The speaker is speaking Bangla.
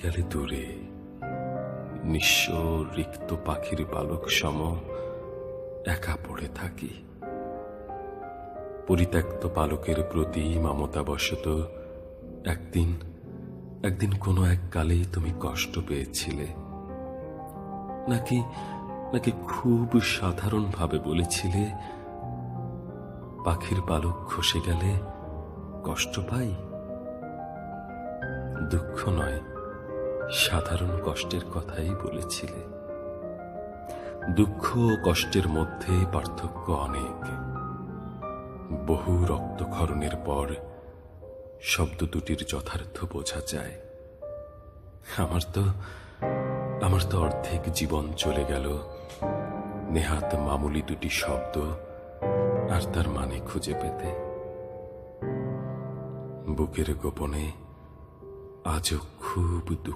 গেলে দূরে, নিঃস্ব রিক্ত পাখির পালক সম একা পড়ে থাকি। পরিত্যক্ত পালকের প্রতি মমতাবশত একদিন কোনো এক কালেই তুমি কষ্ট পেয়েছিলে, নাকি নাকি খুব সাধারণভাবে বলেছিলে, পাখির পালক খসে গেলে কষ্ট পাই? দুঃখ নয়, সাধারণ কষ্টের কথাই বলেছিলে। দুঃখ ও কষ্টের মধ্যে পার্থক্য অনেক। বহু রক্তক্ষরণের পর শব্দ দুটির যথার্থ বোঝা যায়। আমার তো অর্ধেক জীবন চলে গেল নেহাত মামুলি দুটি শব্দ আর তার মানে খুঁজে পেতে। বুকের গোপনে আজও খুব দুঃখ।